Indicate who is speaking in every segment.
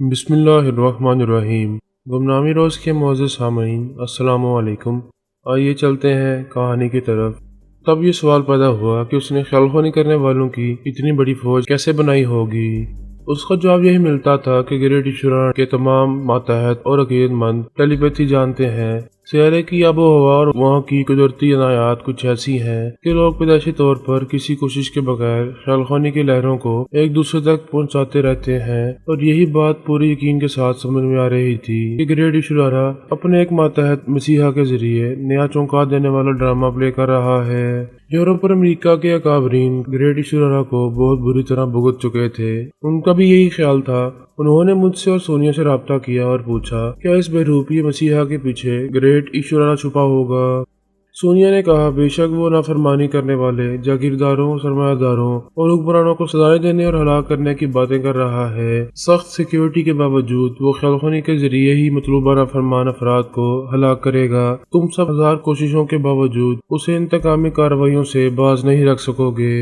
Speaker 1: بسم اللہ الرحمن الرحیم۔ گمنامی روز کے معزز سامعین السلام علیکم۔ آئیے چلتے ہیں کہانی کی طرف۔ تب یہ سوال پیدا ہوا کہ اس نے خیال خوانی کرنے والوں کی اتنی بڑی فوج کیسے بنائی ہوگی۔ اس کا جواب یہی ملتا تھا کہ گریٹ ایشورانہ کے تمام ماتحت اور عقیدت مند ٹیلی پیتھی جانتے ہیں۔ سیارے کی آب و ہوا اور وہاں کی قدرتی عنایات کچھ ایسی ہیں کہ لوگ پیدائشی طور پر کسی کوشش کے بغیر خیال خوانی کی لہروں کو ایک دوسرے تک پہنچاتے رہتے ہیں، اور یہی بات پوری یقین کے ساتھ سمجھ میں آ رہی تھی کہ گریٹ ایشورانہ اپنے ایک ماتحت مسیحا کے ذریعے نیا چونکا دینے والا ڈرامہ پلے کر رہا ہے۔ یورپ اور امریکہ کے اکابرین گریٹ ایشورانہ کو بہت بری طرح بھگت چکے تھے۔ ان کا بھی یہی خیال تھا۔ انہوں نے مجھ سے اور سونیا سے رابطہ کیا اور پوچھا کیا اس بہروپی مسیحا کے پیچھے گریٹ ایشورانہ چھپا ہوگا۔ سونیا نے کہا بے شک وہ نافرمانی کرنے والے جاگیرداروں، سرمایہ داروں اور حکمرانوں کو سزائیں دینے اور ہلاک کرنے کی باتیں کر رہا ہے۔ سخت سیکیورٹی کے باوجود وہ خیال خوانی کے ذریعے ہی مطلوبہ نافرمان افراد کو ہلاک کرے گا۔ تم سب ہزار کوششوں کے باوجود اسے انتقامی کارروائیوں سے باز نہیں رکھ سکو گے۔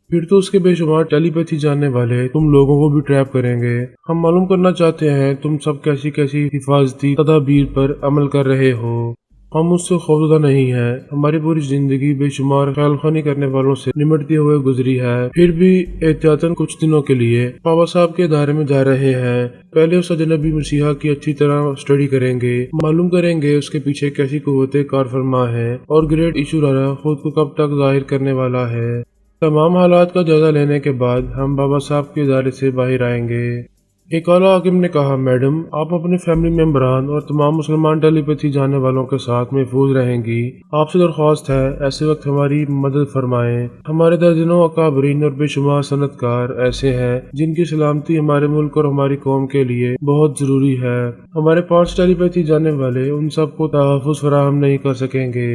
Speaker 1: پھر تو اس کے بے شمار ٹیلی پیتھی جاننے والے تم لوگوں کو بھی ٹریپ کریں گے۔ ہم معلوم کرنا چاہتے ہیں تم سب کیسی کیسی حفاظتی تدابیر پر عمل کر رہے ہو۔ ہم اس سے خوفزدہ نہیں ہیں۔ ہماری پوری زندگی بے شمار خیال خوانی کرنے والوں سے نمٹتے ہوئے گزری ہے، پھر بھی احتیاطاً کچھ دنوں کے لیے بابا صاحب کے ادارے میں جا رہے ہیں۔ پہلے اس اجنبی مسیحا کی اچھی طرح اسٹڈی کریں گے، معلوم کریں گے اس کے پیچھے کیسی قوت کار فرما ہے اور گریٹ ایشورانہ خود کو کب تک ظاہر کرنے والا ہے۔ تمام حالات کا جائزہ لینے کے بعد ہم بابا صاحب کے ادارے سے باہر آئیں گے۔ ایک اعلیٰ حاکم نے کہا میڈم آپ اپنے فیملی ممبران اور تمام مسلمان ٹیلی پیتھی جاننے والوں کے ساتھ محفوظ رہیں گی۔ آپ سے درخواست ہے ایسے وقت ہماری مدد فرمائیں۔ ہمارے درجنوں اکابرین اور بے شمار صنعت کار ایسے ہیں جن کی سلامتی ہمارے ملک اور ہماری قوم کے لیے بہت ضروری ہے۔ ہمارے پاس ٹیلی پیتھی جاننے والے ان سب کو تحفظ فراہم نہیں کر سکیں گے۔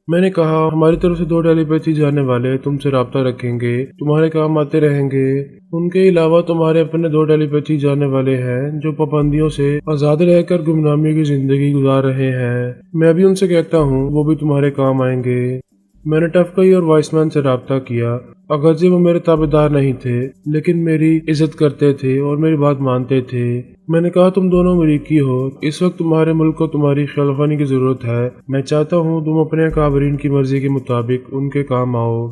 Speaker 1: میں نے کہا ہماری طرف سے 2 ٹیلی پیتھی جانے والے تم سے رابطہ رکھیں گے، تمہارے کام آتے رہیں گے۔ ان کے علاوہ تمہارے اپنے 2 ٹیلی پیتھی جانے والے ہیں جو پابندیوں سے آزاد رہ کر گمنامی کی زندگی گزار رہے ہیں۔ میں بھی ان سے کہتا ہوں وہ بھی تمہارے کام آئیں گے۔ میں نے ٹفکئی اور وائس مین سے رابطہ کیا۔ اگرچہ وہ میرے تابعدار نہیں تھے لیکن میری عزت کرتے تھے اور میری بات مانتے تھے۔ میں نے کہا تم دونوں امریکی ہو، اس وقت تمہارے ملک کو تمہاری خیال خوانی کی ضرورت ہے۔ میں چاہتا ہوں تم اپنے اکابرین کی مرضی کے مطابق ان کے کام آؤ۔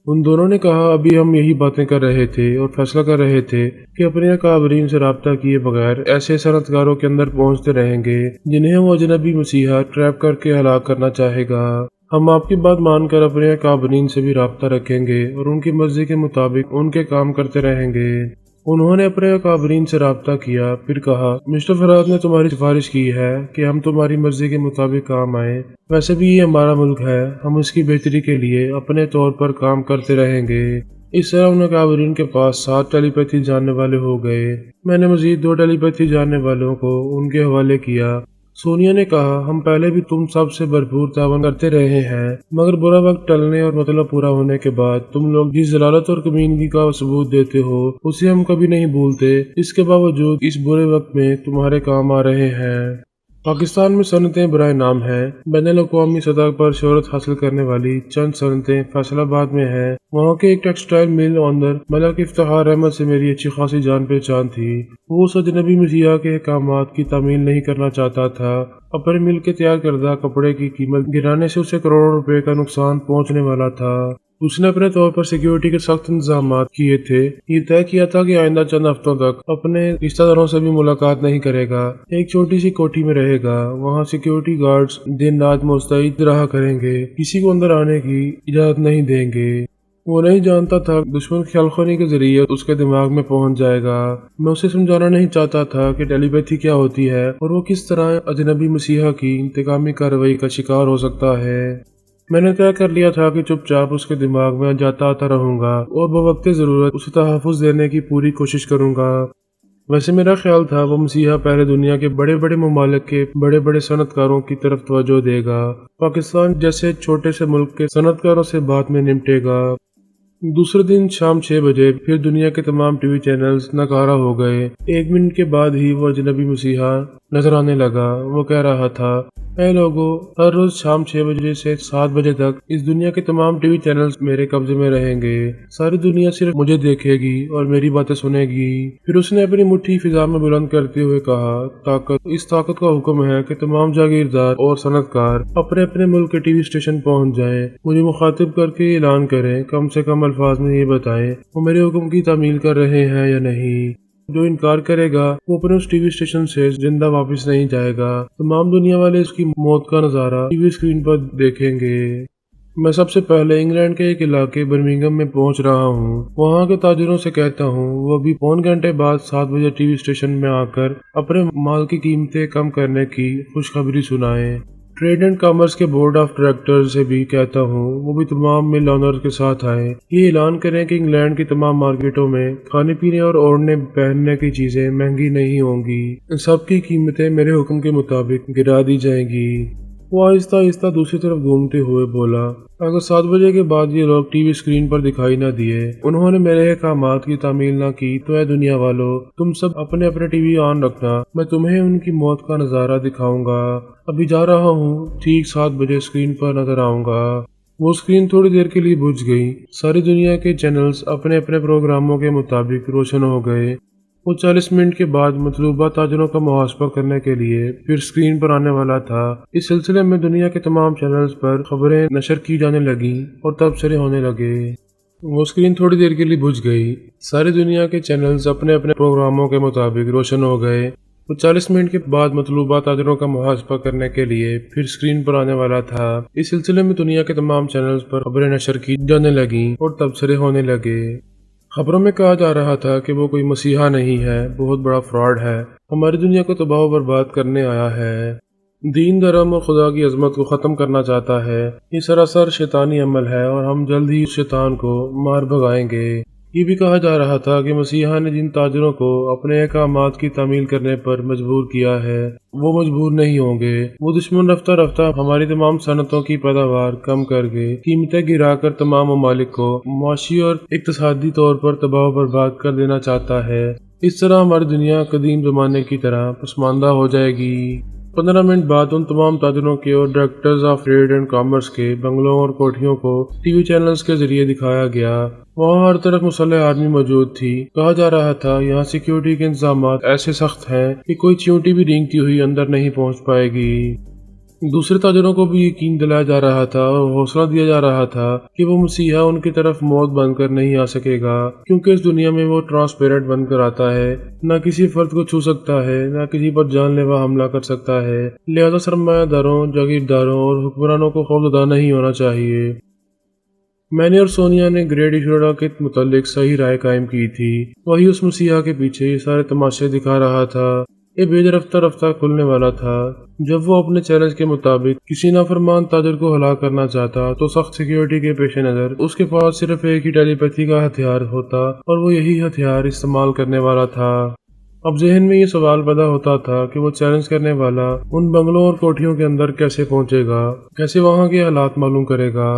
Speaker 1: ان دونوں نے کہا ابھی ہم یہی باتیں کر رہے تھے اور فیصلہ کر رہے تھے کہ اپنے اکابرین سے رابطہ کیے بغیر ایسے صنعت کاروں کے اندر پہنچتے رہیں گے جنہیں وہ اجنبی مسیحا ٹریپ کر کے ہلاک کرنا چاہے گا۔ ہم آپ کی بات مان کر اپنے اکابرین سے بھی رابطہ رکھیں گے اور ان کی مرضی کے مطابق ان کے کام کرتے رہیں گے۔ انہوں نے اپنے اکابرین سے رابطہ کیا، پھر کہا مسٹر فرات نے تمہاری سفارش کی ہے کہ ہم تمہاری مرضی کے مطابق کام آئیں۔ ویسے بھی یہ ہمارا ملک ہے، ہم اس کی بہتری کے لیے اپنے طور پر کام کرتے رہیں گے۔ اس طرح ان اکابرین کے پاس 7 ٹیلی پیتھی جاننے والے ہو گئے۔ میں نے مزید 2 ٹیلی پیتھی جاننے والوں کو ان کے حوالے کیا۔ سونیا نے کہا ہم پہلے بھی تم سب سے بھرپور تعاون کرتے رہے ہیں، مگر برا وقت ٹلنے اور مطلب پورا ہونے کے بعد تم لوگ جس ضلالت اور کمینگی کا ثبوت دیتے ہو اسے ہم کبھی نہیں بھولتے۔ اس کے باوجود اس برے وقت میں تمہارے کام آ رہے ہیں۔ پاکستان میں صنعتیں برائے نام ہیں۔ بین الاقوامی سطح پر شہرت حاصل کرنے والی چند صنعتیں فیصل آباد میں ہیں۔ وہاں کے ایک ٹیکسٹائل مل اونر ملک افتخار احمد سے میری اچھی خاصی جان پہچان تھی۔ وہ اس اجنبی مسیحا کے احکامات کی تعمیل نہیں کرنا چاہتا تھا۔ اپنے مل کے تیار کردہ کپڑے کی قیمت گرانے سے اسے کروڑوں روپے کا نقصان پہنچنے والا تھا۔ اس نے اپنے طور پر سیکیورٹی کے سخت انتظامات کیے تھے۔ یہ طے کیا تھا کہ آئندہ چند ہفتوں تک اپنے رشتہ داروں سے بھی ملاقات نہیں کرے گا۔ ایک چھوٹی سی کوٹھی میں رہے گا۔ وہاں سیکیورٹی گارڈز دن رات مستعد رہا کریں گے، کسی کو اندر آنے کی اجازت نہیں دیں گے۔ وہ نہیں جانتا تھا دشمن خیال خوانی کے ذریعے اس کے دماغ میں پہنچ جائے گا۔ میں اسے سمجھانا نہیں چاہتا تھا کہ ٹیلی پیتھی کیا ہوتی ہے اور وہ کس طرح اجنبی مسیحا کی انتقامی کارروائی کا شکار ہو سکتا ہے۔ میں نے طے کر لیا تھا کہ چپ چاپ اس کے دماغ میں جاتا آتا رہوں گا اور بوقت ضرورت اسے تحفظ دینے کی پوری کوشش کروں گا۔ ویسے میرا خیال تھا وہ مسیحا پہلے دنیا کے بڑے بڑے ممالک کے بڑے بڑے صنعت کاروں کی طرف توجہ دے گا، پاکستان جیسے چھوٹے سے ملک کے صنعت کاروں سے بات میں نمٹے گا۔ دوسرے دن شام 6 بجے پھر دنیا کے تمام ٹی وی چینلز ناکارہ ہو گئے۔ 1 منٹ کے بعد ہی وہ اجنبی مسیحا نظر آنے لگا۔ وہ کہہ رہا تھا اے لوگوں، ہر روز شام 6 بجے سے 7 بجے تک اس دنیا کے تمام ٹی وی چینلز میرے قبضے میں رہیں گے۔ ساری دنیا صرف مجھے دیکھے گی اور میری باتیں سنے گی۔ پھر اس نے اپنی مٹھی فضا میں بلند کرتے ہوئے کہا، اس طاقت کا حکم ہے کہ تمام جاگیردار اور صنعت کار اپنے اپنے ملک کے ٹی وی اسٹیشن پہنچ جائیں، مجھے مخاطب کر کے اعلان کریں، کم سے کم الفاظ میں یہ بتائیں وہ میرے حکم کی تعمیل کر رہے ہیں یا نہیں۔ جو انکار کرے گا وہ اپنے اس ٹی وی اسٹیشن سے زندہ واپس نہیں جائے گا۔ تمام دنیا والے اس کی موت کا نظارہ ٹی وی اسکرین پر دیکھیں گے۔ میں سب سے پہلے انگلینڈ کے ایک علاقے برمنگھم میں پہنچ رہا ہوں۔ وہاں کے تاجروں سے کہتا ہوں وہ بھی پون گھنٹے بعد 7 بجے ٹی وی اسٹیشن میں آ کر اپنے مال کی قیمتیں کم کرنے کی خوشخبری سنائیں۔ ٹریڈ اینڈ کامرس کے بورڈ آف ڈائریکٹر سے بھی کہتا ہوں وہ بھی تمام مل آنر کے ساتھ آئیں، یہ اعلان کریں کہ انگلینڈ کی تمام مارکیٹوں میں کھانے پینے اور اوڑھنے پہننے کی چیزیں مہنگی نہیں ہوں گی، ان سب کی قیمتیں میرے حکم کے مطابق گرا دی جائیں گی۔ وہ آہستہ آہستہ دوسری طرف گھومتے ہوئے بولا، اگر 7 بجے کے بعد یہ لوگ ٹی وی اسکرین پر دکھائی نہ دیے، انہوں نے میرے احکامات کی تعمیل نہ کی، تو اے دنیا والو، تم سب اپنے اپنے ٹی وی آن رکھنا، میں تمہیں ان کی موت کا نظارہ دکھاؤں گا۔ ابھی جا رہا ہوں، ٹھیک 7 بجے اسکرین پر نظر آؤں گا۔ وہ اسکرین تھوڑی دیر کے لیے بجھ گئی۔ ساری دنیا کے چینلز اپنے اپنے پروگراموں کے مطابق روشن ہو گئے۔ وہ 40 منٹ کے بعد مطلوبہ تاجروں کا محاسبہ کرنے کے لیے پھر اسکرین پر آنے والا تھا۔ اس سلسلے میں دنیا کے تمام چینلز پر خبریں نشر کی جانے لگیں اور تبصرے ہونے لگے۔ وہ اسکرین تھوڑی دیر کے لیے بجھ گئی۔ ساری دنیا کے چینلز اپنے اپنے پروگراموں کے مطابق روشن ہو گئے۔ وہ 40 منٹ کے بعد مطلوبہ تاجروں کا محاسبہ کرنے کے لیے پھر اسکرین پر آنے والا تھا۔ اس سلسلے میں دنیا کے تمام چینلز پر خبریں نشر کی جانے لگیں اور تبصرے ہونے لگے۔ خبروں میں کہا جا رہا تھا کہ وہ کوئی مسیحا نہیں ہے، بہت بڑا فراڈ ہے، ہماری دنیا کو تباہ و برباد کرنے آیا ہے، دین دھرم اور خدا کی عظمت کو ختم کرنا چاہتا ہے۔ یہ سراسر شیطانی عمل ہے اور ہم جلد ہی اس شیطان کو مار بھگائیں گے۔ یہ بھی کہا جا رہا تھا کہ مسیحا نے جن تاجروں کو اپنے احکامات کی تعمیل کرنے پر مجبور کیا ہے وہ مجبور نہیں ہوں گے۔ وہ دشمن رفتہ رفتہ ہماری تمام صنعتوں کی پیداوار کم کر کے قیمتیں گرا کر تمام ممالک کو معاشی اور اقتصادی طور پر تباہ و برباد کر دینا چاہتا ہے۔ اس طرح ہماری دنیا قدیم زمانے کی طرح پسماندہ ہو جائے گی۔ 15 منٹ بعد ان تمام تاجروں کے اور directors of trade and commerce کے بنگلوں اور کوٹھیوں کو ٹی وی چینلز کے ذریعے دکھایا گیا۔ وہاں ہر طرف مسلح آرمی موجود تھی۔ کہا جا رہا تھا یہاں سیکیورٹی کے انتظامات ایسے سخت ہیں کہ کوئی چیونٹی بھی رینگتی ہوئی اندر نہیں پہنچ پائے گی۔ دوسرے تاجروں کو بھی یقین دلایا جا رہا تھا اور حوصلہ دیا جا رہا تھا کہ وہ مسیحا ان کی طرف موت بن کر نہیں آ سکے گا، کیونکہ اس دنیا میں وہ ٹرانسپیرنٹ بن کر آتا ہے، نہ کسی فرد کو چھو سکتا ہے، نہ کسی پر جان لیوا حملہ کر سکتا ہے، لہذا سرمایہ داروں، جاگیرداروں اور حکمرانوں کو خوفزدہ نہیں ہونا چاہیے۔ میں نے اور سونیا نے گریٹ ایشورا کے متعلق صحیح رائے قائم کی تھی۔ وہی اس مسیحا کے پیچھے یہ سارے تماشے دکھا رہا تھا۔ یہ بیج رفتہ رفتہ کھلنے والا تھا۔ جب وہ اپنے چیلنج کے مطابق کسی نافرمان تاجر کو ہلاک کرنا چاہتا تو سخت سیکیورٹی کے پیش نظر اس کے پاس صرف ایک ہی ٹیلی پیتھی کا ہتھیار ہوتا اور وہ یہی ہتھیار استعمال کرنے والا تھا۔ اب ذہن میں یہ سوال پیدا ہوتا تھا کہ وہ چیلنج کرنے والا ان بنگلوں اور کوٹھیوں کے اندر کیسے پہنچے گا، کیسے وہاں کے حالات معلوم کرے گا۔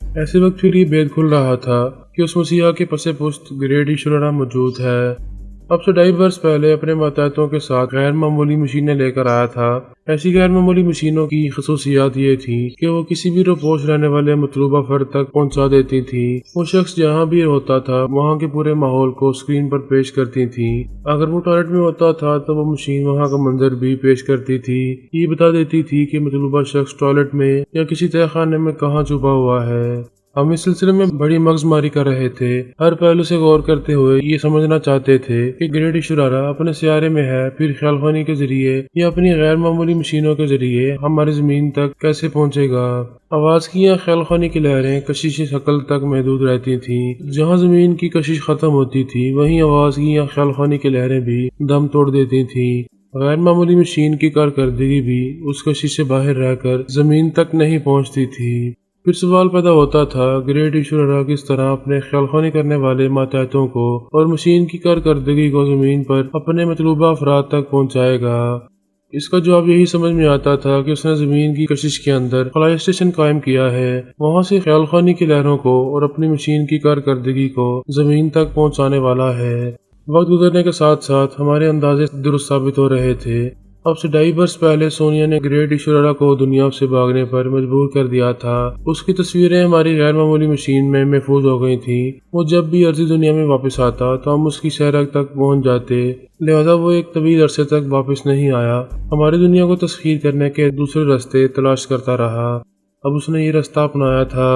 Speaker 1: ایسے وقت پھر یہ بید کھل رہا تھا کہ اس مسیحا کے پس پشت گریٹ ایشورا موجود ہے۔ اب سے 2.5 برس پہلے اپنے ماتحتوں کے ساتھ غیر معمولی مشینیں لے کر آیا تھا۔ ایسی غیر معمولی مشینوں کی خصوصیات یہ تھی کہ وہ کسی بھی روپوش رہنے والے مطلوبہ فرد تک پہنچا دیتی تھی۔ وہ شخص جہاں بھی ہوتا تھا وہاں کے پورے ماحول کو اسکرین پر پیش کرتی تھی۔ اگر وہ ٹوائلٹ میں ہوتا تھا تو وہ مشین وہاں کا منظر بھی پیش کرتی تھی۔ یہ بتا دیتی تھی کہ مطلوبہ شخص ٹوائلٹ میں یا کسی تہہ خانے میں کہاں چھپا ہوا ہے۔ ہم اس سلسلے میں بڑی مغز ماری کر رہے تھے، ہر پہلو سے غور کرتے ہوئے یہ سمجھنا چاہتے تھے کہ گریٹ ایشورا اپنے سیارے میں ہے، پھر خیال خوانی کے ذریعے یا اپنی غیر معمولی مشینوں کے ذریعے ہماری زمین تک کیسے پہنچے گا۔ آواز کی یا خیال خوانی کی لہریں کشش شکل تک محدود رہتی تھیں۔ جہاں زمین کی کشش ختم ہوتی تھی وہیں آواز کی یا خیال خوانی کی لہریں بھی دم توڑ دیتی تھیں۔ غیر معمولی مشین کی کارکردگی بھی اس کشش سے باہر رہ کر زمین تک نہیں پہنچتی تھی۔ پھر سوال پیدا ہوتا تھا گریٹ ایشورا کس طرح اپنے خیال خوانی کرنے والے ماتحتوں کو اور مشین کی کارکردگی کو زمین پر اپنے مطلوبہ افراد تک پہنچائے گا۔ اس کا جواب یہی سمجھ میں آتا تھا کہ اس نے زمین کی کشش کے اندر خلائی اسٹیشن قائم کیا ہے، وہاں سے خیال خوانی کی لہروں کو اور اپنی مشین کی کارکردگی کو زمین تک پہنچانے والا ہے۔ وقت گزرنے کے ساتھ ساتھ ہمارے اندازے درست ثابت ہو رہے تھے۔ اب سے 2.5 برس پہلے سونیا نے گریٹ ایشوریا کو دنیا سے بھاگنے پر مجبور کر دیا تھا۔ اس کی تصویریں ہماری غیر معمولی مشین میں محفوظ ہو گئی تھیں۔ وہ جب بھی عرضی دنیا میں واپس آتا تو ہم اس کی شہر تک پہنچ جاتے، لہذا وہ ایک طویل عرصے تک واپس نہیں آیا۔ ہماری دنیا کو تسخیر کرنے کے دوسرے راستے تلاش کرتا رہا۔ اب اس نے یہ راستہ اپنایا تھا۔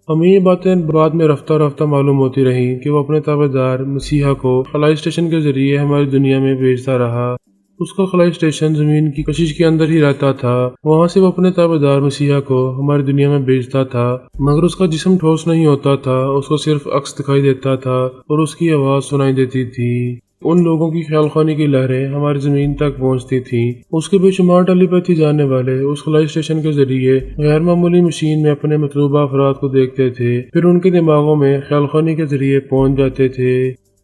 Speaker 1: ہمیں یہ باتیں بعد میں رفتہ رفتہ معلوم ہوتی رہیں کہ وہ اپنے تابع دار مسیحا کو خلائی اسٹیشن کے ذریعے ہماری دنیا میں بھیجتا رہا۔ اس کا خلائی اسٹیشن زمین کی کشش کے اندر ہی رہتا تھا۔ وہاں سے وہ اپنے تابع دار مسیحا کو ہماری دنیا میں بھیجتا تھا، مگر اس کا جسم ٹھوس نہیں ہوتا تھا، اس کو صرف عکس دکھائی دیتا تھا اور اس کی آواز سنائی دیتی تھی۔ ان لوگوں کی خیال خوانی کی لہریں ہماری زمین تک پہنچتی تھیں۔ اس کے بے شمار ٹیلی پیتھی جاننے والے اس خلائی اسٹیشن کے ذریعے غیر معمولی مشین میں اپنے مطلوبہ افراد کو دیکھتے تھے، پھر ان کے دماغوں میں خیال خوانی کے ذریعے پہنچ جاتے تھے۔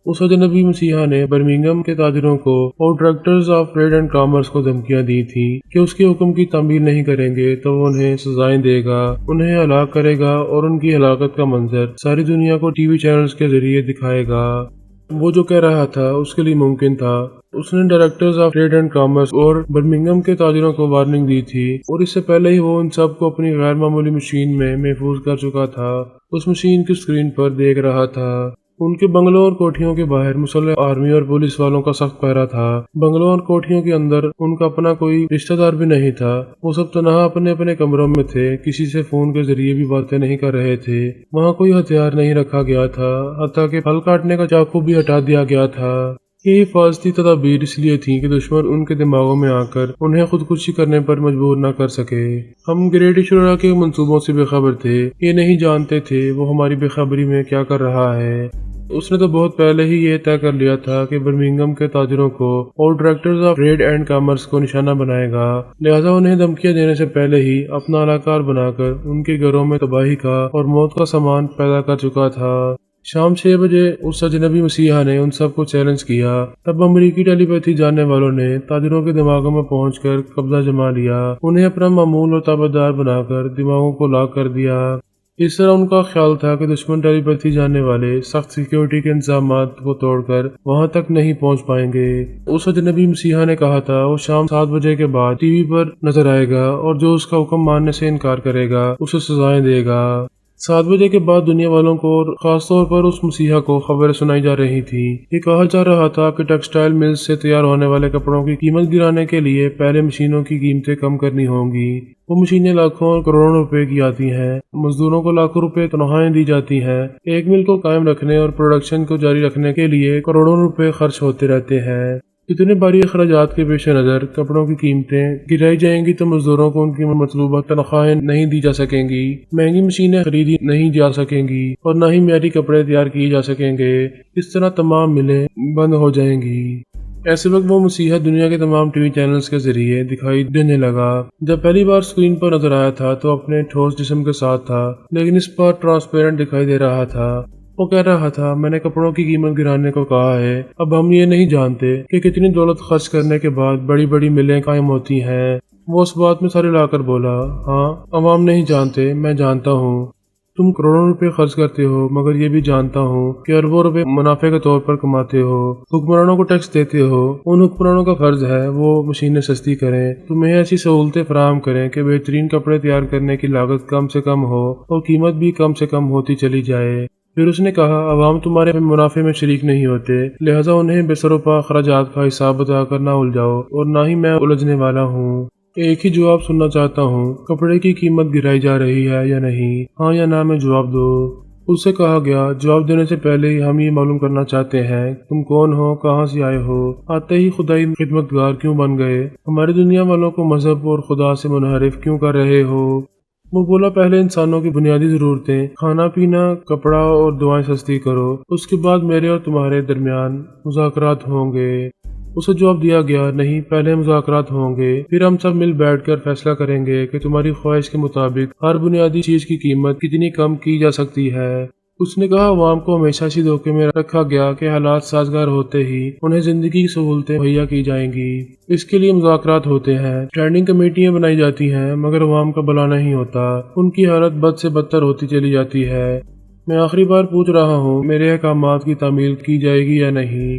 Speaker 1: اس اجنبی مسیحا نے برمنگھم کے تاجروں کو اور directors of trade and commerce کو دھمکیاں دی تھیں کہ اس کے حکم کی تعمیل نہیں کریں گے تو وہ انہیں سزائیں دے گا، انہیں ہلاک کرے گا اور ان کی ہلاکت کا منظر ساری دنیا کو ٹی وی چینلز کے ذریعے دکھائے گا۔ وہ جو کہہ رہا تھا اس کے لیے ممکن تھا۔ اس نے directors of trade and commerce اور برمنگھم کے تاجروں کو وارننگ دی تھی، اور اس سے پہلے ہی وہ ان سب کو اپنی غیر معمولی مشین میں محفوظ کر چکا تھا۔ اس مشین کی اسکرین پر دیکھ رہا تھا۔ ان کے بنگلوں اور کوٹھیوں کے باہر مسلح آرمی اور پولیس والوں کا سخت پہرا تھا۔ بنگلوں اور کوٹھیوں کے اندر ان کا اپنا کوئی رشتہ دار بھی نہیں تھا۔ وہ سب تنہا اپنے اپنے کمروں میں تھے، کسی سے فون کے ذریعے بھی باتیں نہیں کر رہے تھے۔ وہاں کوئی ہتھیار نہیں رکھا گیا تھا، حتیٰ کہ پھل کاٹنے کا چاقو بھی ہٹا دیا گیا تھا۔ یہ حفاظتی تدابیر اس لیے تھیں کہ دشمن ان کے دماغوں میں آ کر انہیں خودکشی کرنے پر مجبور نہ کر سکے۔ ہم گریٹ ایشوریا کے منصوبوں سے بے خبر تھے، یہ نہیں جانتے تھے وہ ہماری بے خبری میں کیا کر رہا ہے۔ اس نے تو بہت پہلے ہی یہ طے کر لیا تھا کہ برمنگھم کے تاجروں کو اور directors of trade and commerce کو نشانہ بنائے گا، لہذا انہیں دھمکیاں دینے سے پہلے ہی اپنا اہلکار بنا کر ان کے گھروں میں تباہی کا اور موت کا سامان پیدا کر چکا تھا۔ شام 6 بجے اس اجنبی مسیحا نے ان سب کو چیلنج کیا۔ تب امریکی ٹیلی پیتھی جاننے والوں نے تاجروں کے دماغوں میں پہنچ کر قبضہ جما لیا، انہیں اپنا معمول اور تابع دار بنا کر دماغوں کو لاک کر دیا۔ اس طرح ان کا خیال تھا کہ دشمن ٹیلی پیتھی جاننے والے سخت سیکیورٹی کے انتظامات کو توڑ کر وہاں تک نہیں پہنچ پائیں گے۔ اس اجنبی مسیحا نے کہا تھا وہ شام 7 بجے کے بعد ٹی وی پر نظر آئے گا اور جو اس کا حکم ماننے سے انکار کرے گا اسے سزائیں دے گا۔ 7 بجے کے بعد دنیا والوں کو اور خاص طور پر اس مسیحا کو خبریں سنائی جا رہی تھی۔ یہ کہا جا رہا تھا کہ ٹیکسٹائل ملز سے تیار ہونے والے کپڑوں کی قیمت گرانے کے لیے پہلے مشینوں کی قیمتیں کم کرنی ہوں گی۔ وہ مشینیں لاکھوں اور کروڑوں روپے کی آتی ہیں، مزدوروں کو لاکھوں روپے تنخواہیں دی جاتی ہیں، ایک مل کو قائم رکھنے اور پروڈکشن کو جاری رکھنے کے لیے کروڑوں روپے خرچ ہوتے رہتے ہیں۔ اتنے بھاری اخراجات کے پیش نظر کپڑوں کی قیمتیں گرائی جائیں گی تو مزدوروں کو ان کی مطلوبہ تنخواہیں نہیں دی جا سکیں گی، مہنگی مشینیں خریدی نہیں جا سکیں گی اور نہ ہی معیاری کپڑے تیار کیے جا سکیں گے۔ اس طرح تمام ملیں بند ہو جائیں گی۔ ایسے وقت وہ مسیحا دنیا کے تمام ٹی وی چینلز کے ذریعے دکھائی دینے لگا۔ جب پہلی بار اسکرین پر نظر آیا تھا تو اپنے ٹھوس جسم کے ساتھ تھا، لیکن اس پر ٹرانسپیرنٹ دکھائی دے رہا تھا۔ وہ کہہ رہا تھا میں نے کپڑوں کی قیمت گرانے کو کہا ہے، اب ہم یہ نہیں جانتے کہ کتنی دولت خرچ کرنے کے بعد بڑی بڑی ملیں قائم ہوتی ہیں۔ وہ اس بات میں سارے لا کر بولا، ہاں عوام نہیں جانتے، میں جانتا ہوں۔ تم کروڑوں روپے خرچ کرتے ہو، مگر یہ بھی جانتا ہوں کہ اربوں روپے منافع کے طور پر کماتے ہو۔ حکمرانوں کو ٹیکس دیتے ہو، ان حکمرانوں کا فرض ہے وہ مشینیں سستی کریں، تمہیں ایسی سہولتیں فراہم کریں کہ بہترین کپڑے تیار کرنے کی لاگت کم سے کم ہو اور قیمت بھی کم سے کم ہوتی چلی جائے۔ پھر اس نے کہا عوام تمہارے منافع میں شریک نہیں ہوتے، لہذا انہیں بے سروپا اخراجات کا حساب بتا کر نہ الجھاؤ، اور نہ ہی میں الجھنے والا ہوں۔ ایک ہی جواب سننا چاہتا ہوں، کپڑے کی قیمت گرائی جا رہی ہے یا نہیں؟ ہاں یا نہ میں جواب دو۔ اس سے کہا گیا جواب دینے سے پہلے ہی ہم یہ معلوم کرنا چاہتے ہیں تم کون ہو، کہاں سے آئے ہو، آتے ہی خدائی خدمتگار کیوں بن گئے، ہماری دنیا والوں کو مذہب اور خدا سے منحرف کیوں کر رہے ہو؟ وہ بولا پہلے انسانوں کی بنیادی ضرورتیں کھانا پینا، کپڑا اور دعائیں سستی کرو، اس کے بعد میرے اور تمہارے درمیان مذاکرات ہوں گے۔ اسے جواب دیا گیا نہیں، پہلے مذاکرات ہوں گے، پھر ہم سب مل بیٹھ کر فیصلہ کریں گے کہ تمہاری خواہش کے مطابق ہر بنیادی چیز کی قیمت کتنی کم کی جا سکتی ہے۔ اس نے کہا عوام کو ہمیشہ اسی دھوکے میں رکھا گیا کہ حالات سازگار ہوتے ہی انہیں زندگی کی سہولتیں مہیا کی جائیں گی، اس کے لیے مذاکرات ہوتے ہیں، اسٹینڈنگ کمیٹیاں بنائی جاتی ہیں، مگر عوام کا بھلا نہیں ہوتا، ان کی حالت بد سے بدتر ہوتی چلی جاتی ہے۔ میں آخری بار پوچھ رہا ہوں میرے احکامات کی تعمیل کی جائے گی یا نہیں؟